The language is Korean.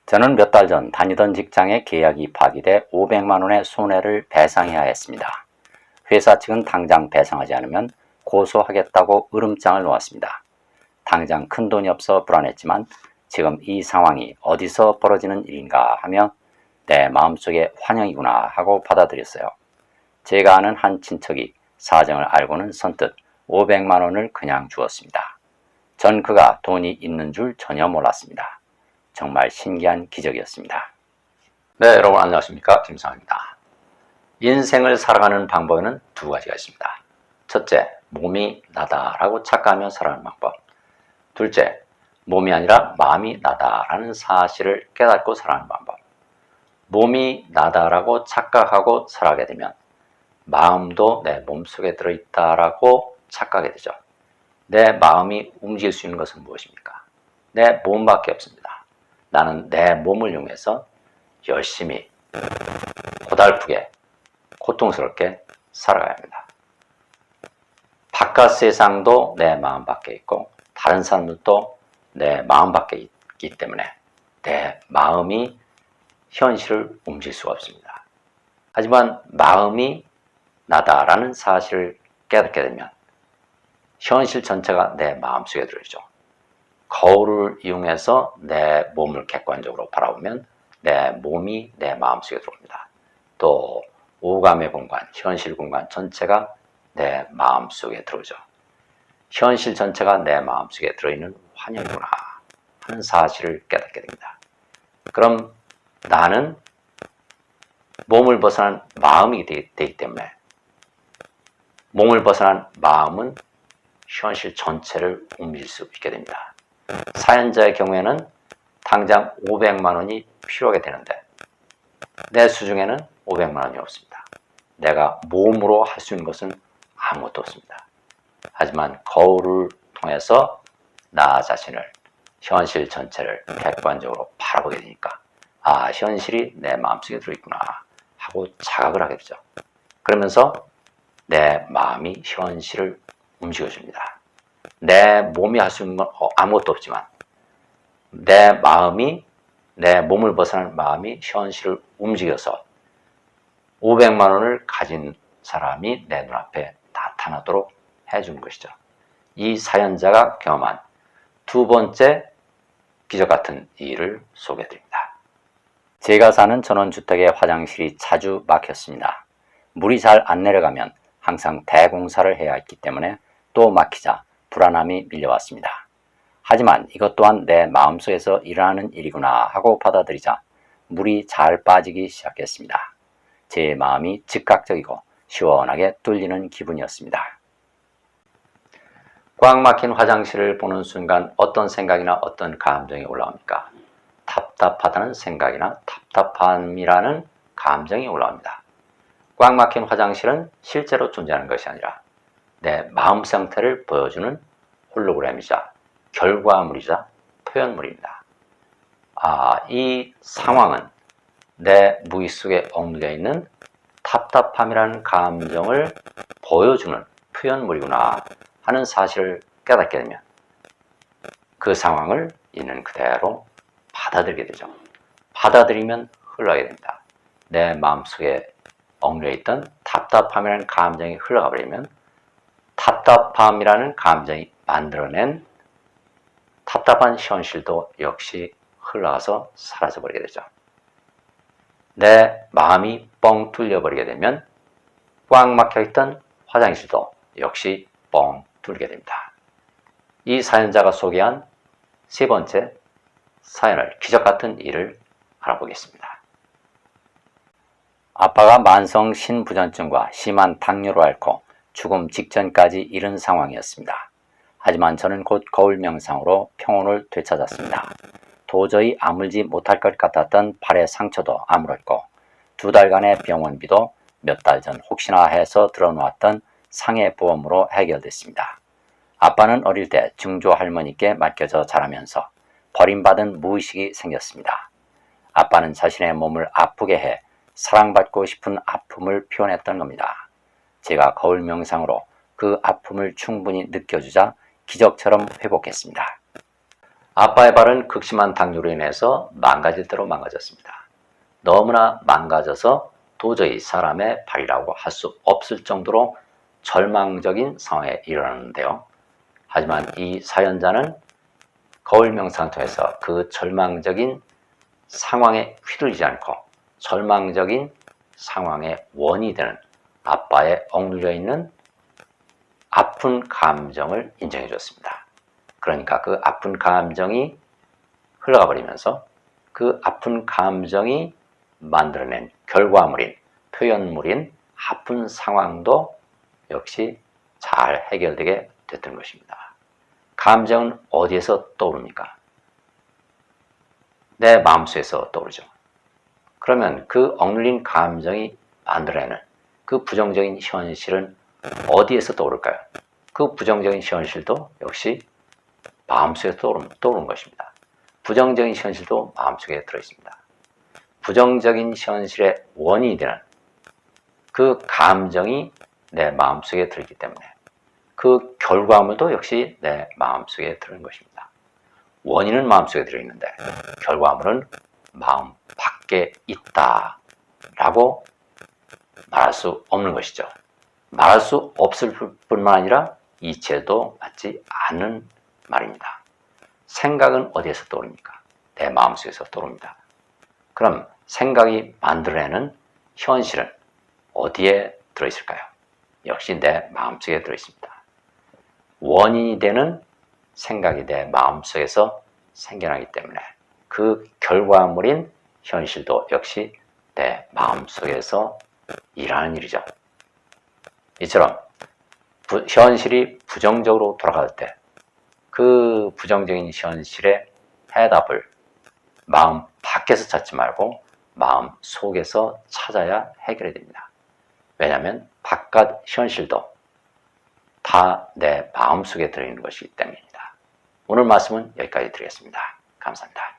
저는 몇 달 전 다니던 직장의 계약이 파기돼 500만 원의 손해를 배상해야 했습니다. 회사 측은 당장 배상하지 않으면 고소하겠다고 으름장을 놓았습니다. 당장 큰 돈이 없어 불안했지만 지금 이 상황이 어디서 벌어지는 일인가 하며 내 마음속에 환영이구나 하고 받아들였어요. 제가 아는 한 친척이 사정을 알고는 선뜻 500만 원을 그냥 주었습니다. 전 그가 돈이 있는 줄 전혀 몰랐습니다. 정말 신기한 기적이었습니다. 네, 여러분 안녕하십니까, 김상입니다. 인생을 살아가는 방법에는 두 가지가 있습니다. 첫째, 몸이 나다라고 착각하며 살아가는 방법. 둘째, 몸이 아니라 마음이 나다라는 사실을 깨닫고 살아가는 방법. 몸이 나다라고 착각하고 살아가게 되면 마음도 내 몸속에 들어있다라고 착각하게 되죠. 내 마음이 움직일 수 있는 것은 무엇입니까? 내 몸밖에 없습니다. 나는 내 몸을 이용해서 열심히 고달프게 고통스럽게 살아가야 합니다. 바깥 세상도 내 마음 밖에 있고 다른 사람들도 내 마음 밖에 있기 때문에 내 마음이 현실을 움직일 수가 없습니다. 하지만 마음이 나다라는 사실을 깨닫게 되면 현실 전체가 내 마음속에 들어있죠. 거울을 이용해서 내 몸을 객관적으로 바라보면 내 몸이 내 마음속에 들어옵니다. 또 오감의 공간, 현실 공간 전체가 내 마음속에 들어오죠. 현실 전체가 내 마음속에 들어있는 환영이구나 하는 사실을 깨닫게 됩니다. 그럼 나는 몸을 벗어난 마음이 되기 때문에 몸을 벗어난 마음은 현실 전체를 움직일 수 있게 됩니다. 사연자의 경우에는 당장 500만 원이 필요하게 되는데 내 수중에는 500만 원이 없습니다. 내가 몸으로 할 수 있는 것은 아무것도 없습니다. 하지만 거울을 통해서 나 자신을, 현실 전체를 객관적으로 바라보게 되니까 아, 현실이 내 마음속에 들어있구나 하고 자각을 하게 되죠. 그러면서 내 마음이 현실을 움직여줍니다. 내 몸이 할 수 있는 건 아무것도 없지만 내 마음이, 내 몸을 벗어난 마음이 현실을 움직여서 500만 원을 가진 사람이 내 눈앞에 나타나도록 해주는 것이죠. 이 사연자가 경험한 두 번째 기적 같은 일을 소개해드립니다. 제가 사는 전원주택의 화장실이 자주 막혔습니다. 물이 잘 안 내려가면 항상 대공사를 해야 했기 때문에 또 막히자 불안함이 밀려왔습니다. 하지만 이것 또한 내 마음속에서 일어나는 일이구나 하고 받아들이자 물이 잘 빠지기 시작했습니다. 제 마음이 즉각적이고 시원하게 뚫리는 기분이었습니다. 꽉 막힌 화장실을 보는 순간 어떤 생각이나 어떤 감정이 올라옵니까? 답답하다는 생각이나 답답함이라는 감정이 올라옵니다. 꽉 막힌 화장실은 실제로 존재하는 것이 아니라 내 마음 상태를 보여주는 홀로그램이자 결과물이자 표현물입니다. 이 상황은 내 무의 속에 억눌려 있는 답답함이라는 감정을 보여주는 표현물이구나 하는 사실을 깨닫게 되면 그 상황을 있는 그대로 받아들이게 되죠. 받아들이면 흘러가게 됩니다. 내 마음속에 억눌려 있던 답답함이라는 감정이 흘러가 버리면 답답함이라는 감정이 만들어낸 답답한 현실도 역시 흘러가서 사라져버리게 되죠. 내 마음이 뻥 뚫려버리게 되면 꽉 막혀있던 화장실도 역시 뻥 뚫리게 됩니다. 이 사연자가 소개한 세 번째 사연을, 기적 같은 일을 알아보겠습니다. 아빠가 만성 신부전증과 심한 당뇨를 앓고 죽음 직전까지 이른 상황이었습니다. 하지만 저는 곧 거울 명상으로 평온을 되찾았습니다. 도저히 아물지 못할 것 같았던 팔의 상처도 아물었고 2달간의 병원비도 몇 달 전 혹시나 해서 들어놓았던 상해보험으로 해결됐습니다. 아빠는 어릴 때 증조 할머니께 맡겨져 자라면서 버림받은 무의식이 생겼습니다. 아빠는 자신의 몸을 아프게 해 사랑받고 싶은 아픔을 표현했던 겁니다. 제가 거울 명상으로 그 아픔을 충분히 느껴주자 기적처럼 회복했습니다. 아빠의 발은 극심한 당뇨로 인해서 망가질 대로 망가졌습니다. 너무나 망가져서 도저히 사람의 발이라고 할 수 없을 정도로 절망적인 상황에 이르렀는데요. 하지만 이 사연자는 거울 명상을 통해서 그 절망적인 상황에 휘둘리지 않고 절망적인 상황의 원인이 되는 아빠의 억눌려 있는 아픈 감정을 인정해 줬습니다. 그러니까 그 아픈 감정이 흘러가 버리면서 그 아픈 감정이 만들어낸 결과물인 표현물인 아픈 상황도 역시 잘 해결되게 됐던 것입니다. 감정은 어디에서 떠오릅니까? 내 마음속에서 떠오르죠. 그러면 그 억눌린 감정이 만들어내는 그 부정적인 현실은 어디에서 떠오를까요? 그 부정적인 현실도 역시 마음속에서 떠오르는 것입니다. 부정적인 현실도 마음속에 들어있습니다. 부정적인 현실의 원인이 되는 그 감정이 내 마음속에 들어있기 때문에 그 결과물도 역시 내 마음속에 들어있는 것입니다. 원인은 마음속에 들어있는데 결과물은 마음 밖에 있다라고 말할 수 없는 것이죠. 말할 수 없을 뿐만 아니라 이치에도 맞지 않는 말입니다. 생각은 어디에서 떠오릅니까? 내 마음속에서 떠오릅니다. 그럼 생각이 만들어내는 현실은 어디에 들어있을까요? 역시 내 마음속에 들어있습니다. 원인이 되는 생각이 내 마음속에서 생겨나기 때문에 그 결과물인 현실도 역시 내 마음속에서 일하는 일이죠. 이처럼 현실이 부정적으로 돌아갈 때 그 부정적인 현실의 해답을 마음 밖에서 찾지 말고 마음 속에서 찾아야 해결이 됩니다. 왜냐하면 바깥 현실도 다 내 마음속에 들어있는 것이기 때문입니다. 오늘 말씀은 여기까지 드리겠습니다. 감사합니다.